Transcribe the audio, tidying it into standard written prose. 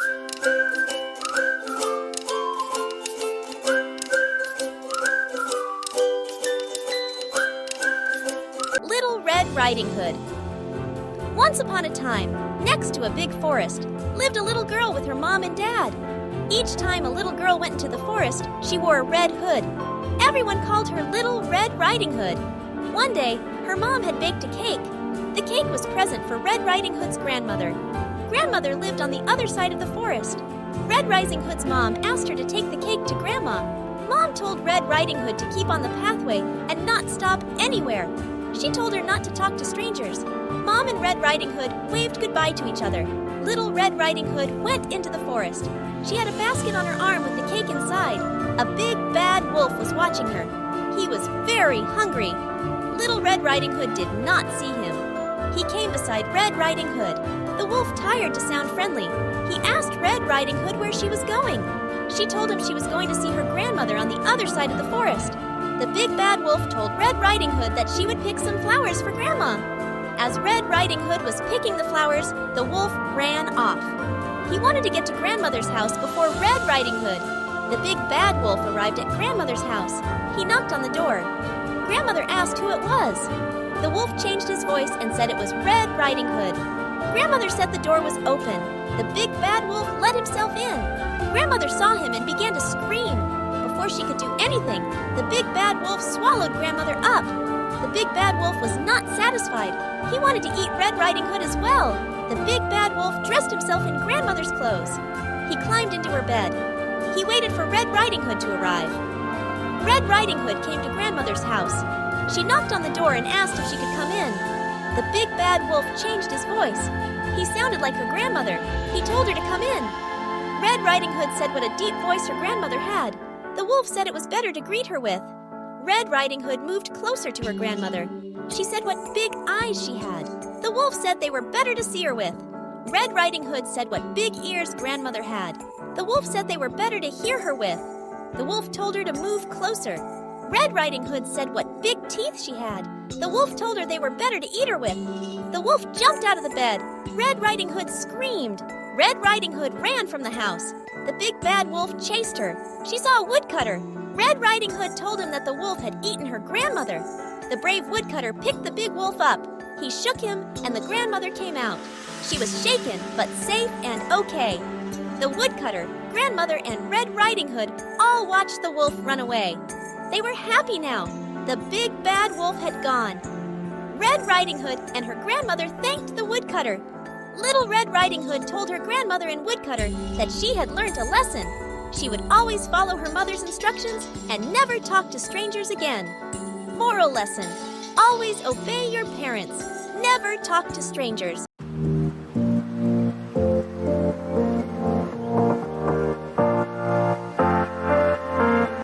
Little Red Riding Hood. Once upon a time, next to a big forest, lived a little girl with her mom and dad. Each time a little girl went into the forest, she wore a red hood. Everyone called her Little Red Riding Hood. One day, her mom had baked a cake. The cake was present for Red Riding Hood's grandmother. Grandmother lived on the other side of the forest. Red Riding Hood's mom asked her to take the cake to Grandma. Mom told Red Riding Hood to keep on the pathway and not stop anywhere. She told her not to talk to strangers. Mom and Red Riding Hood waved goodbye to each other. Little Red Riding Hood went into the forest. She had a basket on her arm with the cake inside. A big bad wolf was watching her. He was very hungry. Little Red Riding Hood did not see him. He came beside Red Riding Hood. The wolf tired to sound friendly. He asked Red Riding Hood where she was going. She told him she was going to see her grandmother on the other side of the forest. The big bad wolf told Red Riding Hood that she would pick some flowers for Grandma. As Red Riding Hood was picking the flowers, the wolf ran off. He wanted to get to Grandmother's house before Red Riding Hood. The big bad wolf arrived at Grandmother's house. He knocked on the door. Grandmother asked who it was. The wolf changed his voice and said it was Red Riding Hood. Grandmother said the door was open. The big bad wolf let himself in. Grandmother saw him and began to scream. Before she could do anything, the big bad wolf swallowed Grandmother up. The big bad wolf was not satisfied. He wanted to eat Red Riding Hood as well. The big bad wolf dressed himself in Grandmother's clothes. He climbed into her bed. He waited for Red Riding Hood to arrive. Red Riding Hood came to Grandmother's house. She knocked on the door and asked if she could come in. The big bad wolf changed his voice. He sounded like her grandmother. He told her to come in. Red Riding Hood said what a deep voice her grandmother had. The wolf said it was better to greet her with. Red Riding Hood moved closer to her grandmother. She said what big eyes she had. The wolf said they were better to see her with. Red Riding Hood said what big ears Grandmother had. The wolf said they were better to hear her with. The wolf told her to move closer. Red Riding Hood said what big teeth she had. The wolf told her they were better to eat her with. The wolf jumped out of the bed. Red Riding Hood screamed. Red Riding Hood ran from the house. The big bad wolf chased her. She saw a woodcutter. Red Riding Hood told him that the wolf had eaten her grandmother. The brave woodcutter picked the big wolf up. He shook him, and the grandmother came out. She was shaken, but safe and okay. The woodcutter, grandmother, and Red Riding Hood all watched the wolf run away. They were happy now. The big bad wolf had gone. Red Riding Hood and her grandmother thanked the woodcutter. Little Red Riding Hood told her grandmother and woodcutter that she had learned a lesson. She would always follow her mother's instructions and never talk to strangers again. Moral lesson: always obey your parents. Never talk to strangers.